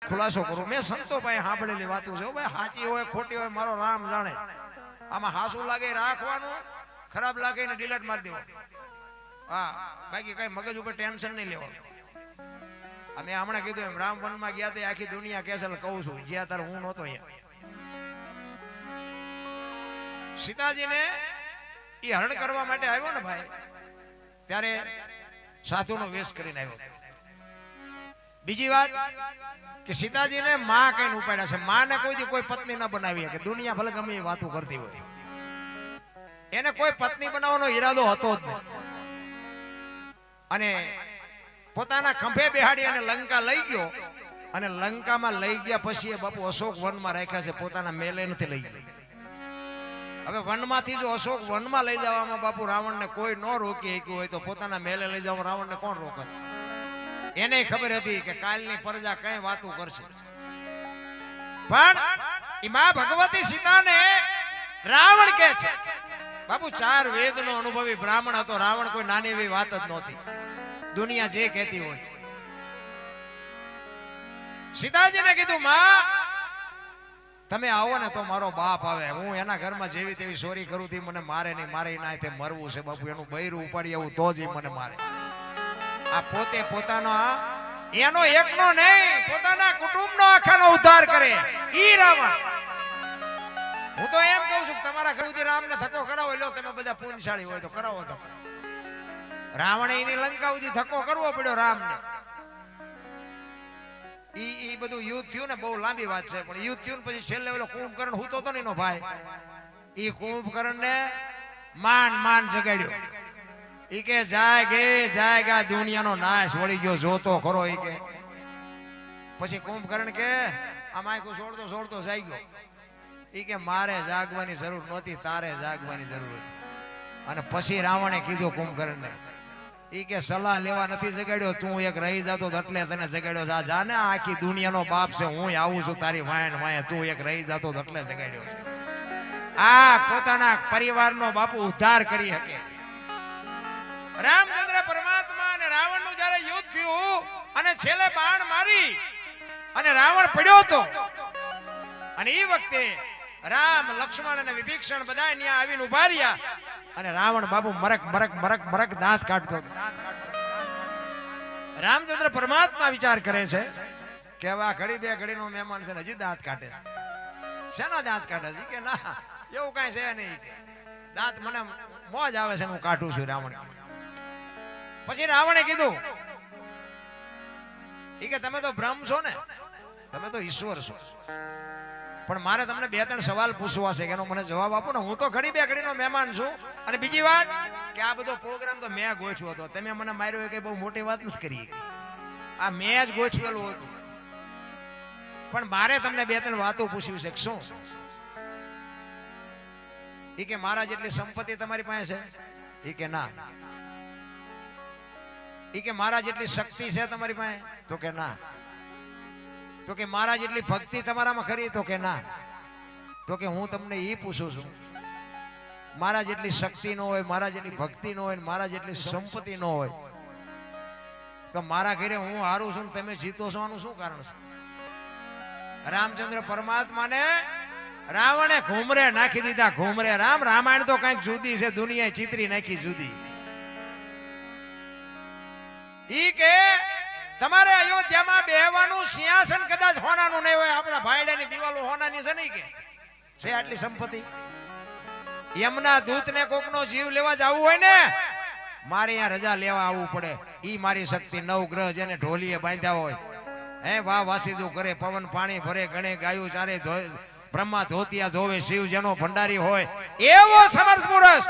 ખુલાસો કરું. મેં સંતો ભાઈ સાંભળેલી વાતો છે ભાઈ, સાચી હોય ખોટી હોય મારો રામ જાણે. આમાં હાસું લાગે રાખવાનું, ખરાબ લાગે ને ડિલેટ મારી દેવાનું. હા, બાકી કઈ મગજ ઉપર ટેન્શન નહીં લેવાનું. અમે હમણાં કીધું એમ રામ વનમાં ગયા તે આખી દુનિયા કેસલ કહું છું, જ્યાં તાર હું નહોતો અહીંયા. સીતાજીને એ હરણ કરવા માટે આવ્યો ને ભાઈ, ત્યારે સાધુનો વેશ કરીને આવ્યો. બીજી વાત કે સીતાજીને માં કઈ ઉપાડ્યા છે. માને કોઈ કોઈ પત્ની ના બનાવી કે દુનિયા ભલે ગમે એ વાતો કરતી હોય, એને કોઈ પત્ની બનાવવાનો ઈરાદો હતો જ નહીં. અને પોતાના ખંભે બેહાડી અને લંકા લઈ ગયો. અને લંકામાં લઈ ગયા પછી એ બાપુ અશોક વનમાં રાખ્યા છે, પોતાના મેલે નથી લઈ ગયા. હવે વનમાંથી જો અશોક વનમાં લઈ જવામાં બાપુ રાવણને કોઈ ન રોકી શક્યું હોય તો પોતાના મેલે લઈ જવા રાવણને કોણ રોકે? એને ખબર હતી કે કાલની પ્રજા કઈ વાતો કરશે. પણ માં ભગવતી સીતાને રાવણ કે છે બાપુ 4 વેદનો અનુભવી બ્રાહ્મણ હતો. રાવણ કોઈ નાની એવી વાત જ નહોતી, દુનિયા જે કહેતી હોય. સીતાજીને કીધું માં તમે આવો ને તો મારો બાપ આવે. હું એના ઘરમાં જેવી તેવી ચોરી કરું થી મને મારે નહીં, મારે ના તે મરવું છે બાપુ. એનું બૈરું ઉપાડી આવું તો જ મને મારે. આ પોતે પોતાનો એનો એકનો નહીં, પોતાના કુટુંબનો આખાનો ઉદ્ધાર કરે ઈ રાવણ. હું તો એમ કહું છું તમારા ઘરથી રામને ધક્કો કરાવો, લો તમે બધા પુણ્યશાળી હોય તો કરાવો. તો રાવણે એની લંકા સુધી ધક્કો કરવો પડ્યો રામને. ઈ બધું યુદ્ધ થયું ને, બહુ લાંબી વાત છે, પણ યુદ્ધ થયું પછી છેલ્લે ઓલો કુંભકર્ણ હુતો તો એનો ભાઈ, ઈ કુંભકર્ણ ને માન જગાડ્યો. ઈ કે જાયગા દુનિયાનો નાશ વળી ગયો જોતો ખરો. ઈ કે પછી કુંભકર્ણ કે આ માયકું છોડતો જાય ગયો. ઈ કે મારે જાગવાની જરૂર નહોતી, તારે જાગવાની જરૂર હતી. અને પછી રાવણે કીધું કુંભકર્ણને, ઈ કે સલાહ લેવા નથી જગાડ્યો, તું એક રહી જાતો એટલે તને જગાડ્યો. જા ને આખી દુનિયાનો બાપ છે, હું આવું છું તારી વાય, તું એક રહી જાતો એટલે જગાડ્યો છે. આ પોતાના પરિવારનો બાપુ ઉદ્ધાર કરી શકે. રામચંદ્ર પરમાત્મા અને રાવણનું જ્યારે યુદ્ધ થયું અને છેલ્લે બાણ મારી અને રાવણ પડ્યો હતો, અને એ વખતે રામ લક્ષ્મણ અને વિભીષણ બધા ત્યાં આવીને ઉભા રહ્યા. અને રાવણ બાબુ મરક દાંત કાઢતો હતો. રામચંદ્ર પરમાત્મા વિચાર કરે છે કે હવે આ ઘડી બે ઘડીનો મહેમાન છે, હજી દાંત કાઢે છે. શેના દાંત કાઢે છે? કે ના એવું કઈ છે નહીં, દાંત મને મોજ આવે છે, હું કાઢું છું. રાવણ પછી રાવણે કીધું કે તમે તો બ્રહ્મ છો ને, તમે તો ઈશ્વર છો, પણ મારે તમને 2-3 સવાલ પૂછવા છે, એનો મને જવાબ આપો ને. હું તો ઘડી બે ઘડીનો મહેમાન છું. અને બીજી વાત કે આ બધો પ્રોગ્રામ તો મેં ગોઠવ્યો હતો, તમે મને માર્યો કે બહુ મોટી વાત નથી કરી. આ મેં જ ગોઠવેલું હતું, પણ મારે તમને 2-3 વાતો પૂછ્યું છે. શું? એ કે મારા જેટલી સંપત્તિ તમારી પાસે છે? એ કે ના. એ કે મારા જેટલી શક્તિ છે તમારી પાસે? તો કે ના. તો કે મારા જેટલી ભક્તિ તમારામાં ખરી? તો કે ના. તો કે હું તમને એ પૂછું છું, મારા જેટલી શક્તિ ન હોય, મારા જેટલી ભક્તિ ન હોય, મારા જેટલી સંપત્તિ ન હોય, તો મારા ઘરે હું હારું છું તમે જીતો છો, આનું શું કારણ છે? રામચંદ્ર પરમાત્માને રાવણે ઘૂમરે નાખી દીધા. ઘૂમરે રામાયણ તો કઈક જુદી છે, દુનિયાએ ચિત્રી નાખી જુદી. ઈ કે તમારે અયોધ્યામાં બેહવાનું સિંહાસન કદાચ હોનાનું નહીં હોય, આપણા ભાઈડાની દિવાલો હોનાની છે નહીં. કે છે આટલી સંપત્તિ? યમના દૂતને કોકનો જીવ લેવા જવું હોય ને, મારે અહીંયા રજા લેવા આવવું પડે. ઈ મારી શક્તિ. 9 ગ્રહ જેને ઢોલીએ બાંધ્યા હોય, હે વાહ વાસીદું કરે, પવન પાણી ભરે, ગણે ગાયું ચારે, બ્રહ્મા ધોતિયા ધોવે, શિવ જેનો ભંડારી હોય એવો સમર્થ પુરુષ.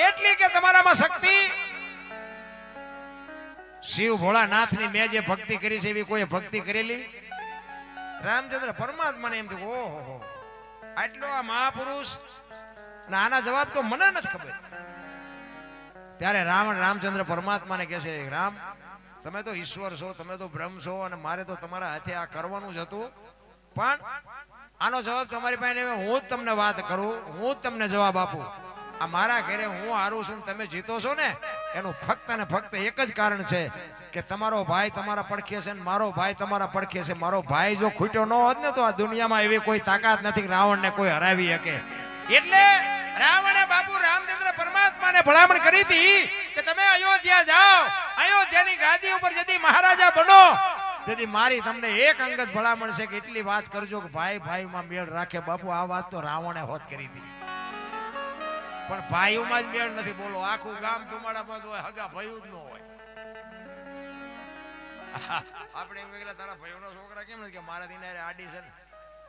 એટલી કે તમારામાં શક્તિ. શિવ ભોળાનાથની મેં જે ભક્તિ કરી છે એવી કોઈ ભક્તિ કરેલી? રામચંદ્ર પરમાત્માને એમ થયું ઓહો આટલો આ મહાપુરુષ, અને આના જવાબ તો મને નથી ખબર. ત્યારે રામચંદ્ર પરમાત્માને કહે છે, રામ તમે તો ઈશ્વર છો, તમે તો બ્રહ્મ છો, અને મારે તો તમારા હાથે આ કરવાનું જ હતું, પણ આનો જવાબ તમારી પાસે હું જ તમને વાત કરું, હું જ તમને જવાબ આપું. આ મારા ઘરે હું હારું છું, તમે જીતો છો ને, એનું ફક્ત ને ફક્ત એક જ કારણ છે કે તમારો ભાઈ તમારા પડખે છે ને મારો ભાઈ તમારા પડખે છે. મારો ભાઈ જો ખૂટ્યો ન હોત ને તો આ દુનિયામાં એવી કોઈ તાકાત નથી કે રાવણને કોઈ હરાવી શકે. એટલે રાવણે બાપુ રામચંદ્ર પરમાત્માને ભલામણ કરી હતી કે તમે અયોધ્યા જાઓ, અયોધ્યાની ગાદી ઉપર જતી મહારાજા બનો. તેથી મારી તમને એક અંગત ભલામણ છે કે એટલી વાત કરજો કે ભાઈ ભાઈમાં મેળ રાખે. બાપુ આ વાત તો રાવણે હોત કરી હતી, પણ ભાઈઓમાં જ મેળ નથી. બોલો, આખું ગામ ધુમાડામાં હોય, હગા ભાઈઓ જ ન હોય. આપણે એમ કહેલા તારા ભાઈઓનો છોકરા કેમ નથી કે મારા દિનારે આડી છે ને,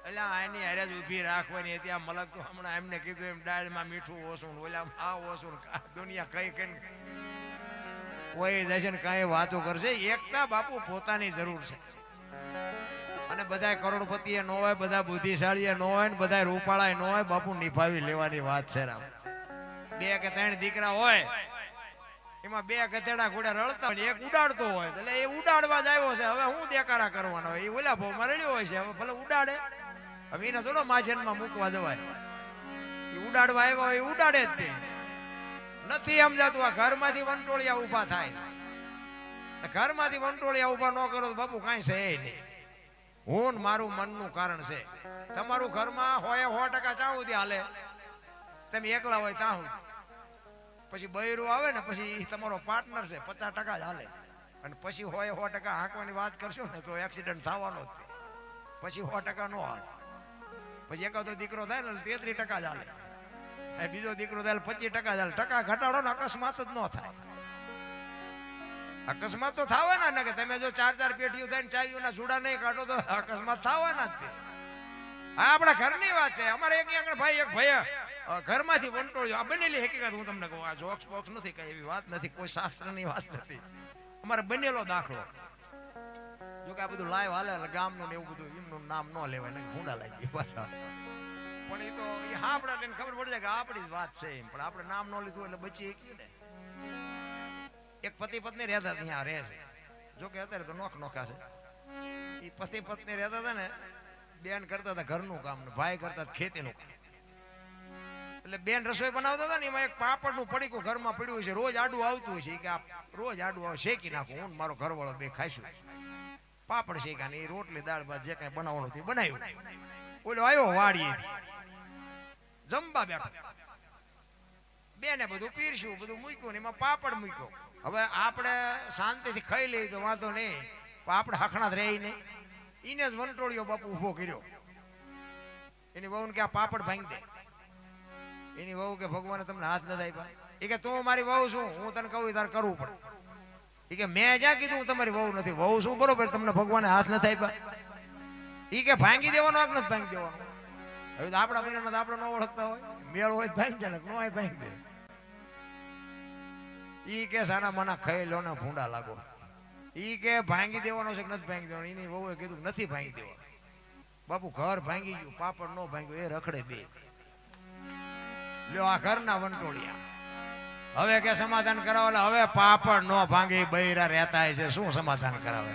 એટલે આની હારે જ ઊભી રાખવાની હતી. આ મલક તો હમણાં એમને કીધું એમ દાળમાં મીઠું ઓછું, ઓલા આ ઓછું, દુનિયા કઈ કઈ કોઈ જાય છે ને કઈ વાતો કરશે. એકતા બાપુ પોતાની જરૂર છે. અને બધા કરોડપતિ ન હોય, બધા બુદ્ધિશાળી ન હોય, ને બધા રૂપાળા ન હોય. બાપુ નિભાવી લેવાની વાત છે. રામ 2 કે 3 દીકરા હોય, એમાં 2 ગધેડા ઘોડા રળતા હોય, એક ઉડાડતો હોય, એટલે એ ઉડાડવા જ આવ્યો છે. હવે હું દેકારા કરવાનો હોય, એ ઓલા ભાવમાં રડ્યો હોય છે. હવે ભલે ઉડાડે, હવે એને થોડો માછનમાં મૂકવા જવાય. એ ઉડાડવા આવ્યો હોય, એ ઉડાડે જ તે નથી સમજાતું. આ ઘરમાંથી વંટોળિયા ઉભા થાય, ઘરમાંથી વંટોળિયા ઉભા ન કરો તો બાપુ કાંઈ છે નહીં. હું મારું મનનું કારણ છે. તમારું ઘરમાં હોય 100% ચાહું હાલે, તમે એકલા હોય ત્યાં પછી બૈરું આવે ને પછી તમારો પાર્ટનર છે 50% જ હાલે. અને પછી હોય 100% હાંકવાની વાત કરશો ને તો એક્સિડન્ટ થવાનો જ. પછી 100% ન હાલે. પછી એકાદો દીકરો થાય ને 33% જ હાલે, બીજો દીકરો થાય 25% જ હાલે. ટકા ઘટાડો ને અકસ્માત જ ન થાય. અકસ્માત તો થવાના ને, કે તમે જો 4 પેટીઓ થાય ને ચાવીઓના જુડા નહીં કાઢો તો અકસ્માત થવાના જ. આ આપણા ઘરની વાત છે. અમારે એક ભાઈ ઘરમાંથી વંટોળ્યો, આ બનેલી હકીકત હું તમને કહું. આ જોક્સ બોક્સ નથી, કઈ એવી વાત નથી, કોઈ શાસ્ત્રની વાત નથી. અમારે બનેલો દાખલો. જો કે આ બધું લાઈવ હાલે ગામનું ને એવું બધું, એમનું નામ ન લેવાય ને ભૂંડા લાગી પાછા. પણ એ તો આપણા ને ખબર પડી જાય કે આપણી જ વાત છે. પણ આપણે નામ ન લીધું એટલે બચી ગયું ને. એક પતિ પત્ની રહેતા ત્યાં રહે છે. જો કે અત્યારે તો નોખા છે. એ પતિ પત્ની રહેતા હતા ને, બેન કરતા હતા ઘરનું કામ ને ભાઈ કરતા ખેતીનું કામ. એટલે બેન રસોઈ બનાવતા હતા ને, એમાં એક પાપડનું પડીકું ઘરમાં પડ્યું હોય છે. રોજ આડું આવતું હોય છે કે આ રોજ આડું આવે શેકી નાખું, હું મારો ઘરવાળો બે ખાઈશું. પાપડ શેકા ને એ રોટલી દાળ ભાત જે કઈ બનાવવાનું હતું બનાવ્યું. ઓલો આવ્યો વાડીએ જમવા બેઠો, બેને બધું પીરસ્યું, બધું મૂક્યું ને એમાં પાપડ મૂક્યો. હવે આપણે શાંતિથી ખાઈ લઈએ તો વાંધો નહીં, આપણે હખણા જ રહી નહીં. એને જ વંટોળિયો બાપુ ઉભો કર્યો. એની વહુ કે આ પાપડ ભાંગી દે. એની વહુ કે ભગવાને તમને હાથ નથી આપ્યા. એ કે તું મારી વહુ છું, હું તને કહું તારે કરવું પડે. એ કે મેં જ્યાં કીધું હું તમારી વહુ નથી. વહુ શું બરોબર, તમને ભગવાને હાથ નથી આપ્યા. એ કે ભાંગી દેવાનો હક નથી ભાંગી દેવાનો. હવે તો આપણા મહિના આપણે ન ઓળખતા હોય, મેળ હોય ભાંગી દે, ન હોય ભાંગી દે. ઈ કે સાના મના ખાઈ લો ને ભૂંડા લાગો. ઈ કે ભાંગી દેવાનો છે કે નથી ભાંગી દેવાનો. એની વહુએ કીધું નથી ભાંગી દેવાનો. બાપુ ઘર ભાંગી ગયું, પાપડ નો ભાંગ્યો, એ રખડે બે. લ્યો આ ઘરના વંટોળિયા. હવે કે સમાધાન કરાવે, હવે પાપડ નો ભાંગે બૈરા રહેતા છે, શું સમાધાન કરાવે?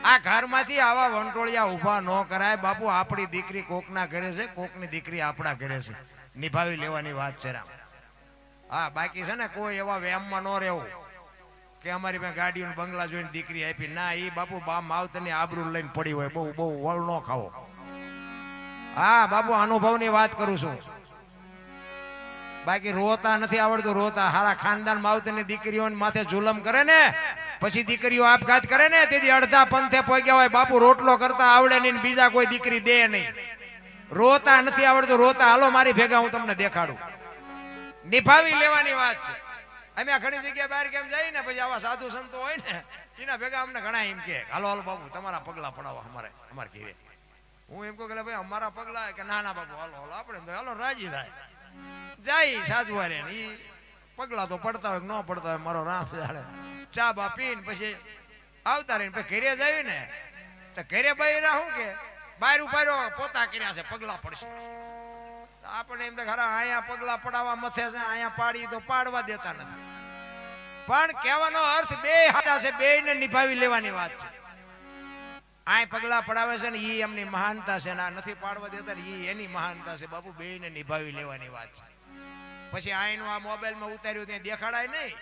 આ ઘરમાંથી આવા વંટોળિયા ઉભા ન કરાય. બાપુ આપણી દીકરી કોકના ઘરે છે, કોકની દીકરી આપણા ઘરે છે, નિભાવી લેવાની વાત છે. રામ હા, બાકી છે ને કોઈ એવા વેમમાં ન રહેવું કે અમારી પાસે ગાડીઓ બંગલા જોઈને દીકરી આપી. ના, એ બાપુ માવતરની આબરૂ લઈને પડી હોય. બહુ વળ ન ખાવો. હા બાપુ, અનુભવની વાત કરું છું. બાકી રોતા નથી આવડતું. રોતા હારા ખાનદાન માવતરની દીકરીઓને માથે જુલમ કરે ને, પછી દીકરીઓ આપઘાત કરે ને, તેથી અડધા પંથે પહોંચ્યા હોય. બાપુ રોટલો કરતા આવડે નહીં, બીજા કોઈ દીકરી દે નહીં. રોતા નથી આવડતું. રોતા હાલો મારી ભેગા, હું તમને દેખાડું. નિભાવી લેવાની વાત છે. અમે ઘણી જગ્યાએ બહાર કેમ જઈએ ને, પછી આવા સાધુ સંતો હોય ને, એના ભેગા અમને ઘણા એમ કે હાલો હાલો બાપુ તમારા પગલા પડાવો અમારે ઘેરે. હું એમ કહું કે ભાઈ અમારા પગલા, કે ના ના બાપુ હાલો હાલો, આપણે હાલો રાજી થાય. જાય સાધુ વારે ઈ પગલા તો પડતા હોય ન પડતા હોય, મારો રામ જાણે. ચા બા પીને પછી આવતા રહીને પછી ઘરે જાય ને, તો ઘરે બૈરા શું કે બહાર ઉભા પોતા કર્યા છે, પગલા પડશે. આપણે એમ તો ખરા અહીંયા પગલા પડાવવા મથે છે, અહીંયા પાડી તો પાડવા દેતા નથી. પણ કહેવાનો અર્થ બે હાથા છે, બે ને નિભાવી લેવાની વાત છે. આ પગલા પડાવે છે ને ઈ એમની મહાનતા છે, ના નથી પાડવા દેતા ને ઈ એની મહાનતા છે. બાપુ બે ને નિભાવી લેવાની વાત છે. પછી આઈનું આ મોબાઈલમાં ઉતાર્યું ત્યાં દેખાડાય નહીં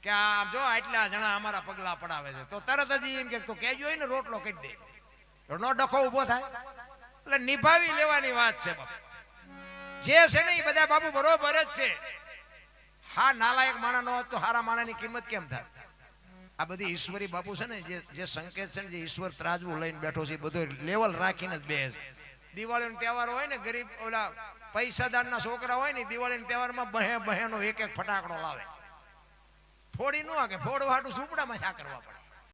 કે આ જો આટલા જણા અમારા પગલા પડાવે છે, તો તરત જ એમ કે તું કહેજો હોય ને રોટલો કહી દે, નો ડખો ઉભો થાય. એટલે નિભાવી લેવાની વાત છે બાપુ. જે છે ને એ બધા બાપુ બરોબર જ છે. હા, નાલાયક માણસ ન હોત તો હારા માણસની કિંમત કેમ થાય? આ બધી ઈશ્વરી બાપુ છે ને, જે સંકેત છે ને, જે ઈશ્વર ત્રાજવું લઈને બેઠો છે, બધું લેવલ રાખીને જ બેસે. દિવાળીનો તહેવાર હોય ને, ગરીબ ઓલા પૈસાદારના છોકરા હોય ને, દિવાળીના તહેવારમાં બહેનો એક એક ફટાકડો લાવે. ફોડી ન કે ફોડવા હાટું ઝૂંપડામાં થા કરવા પડે.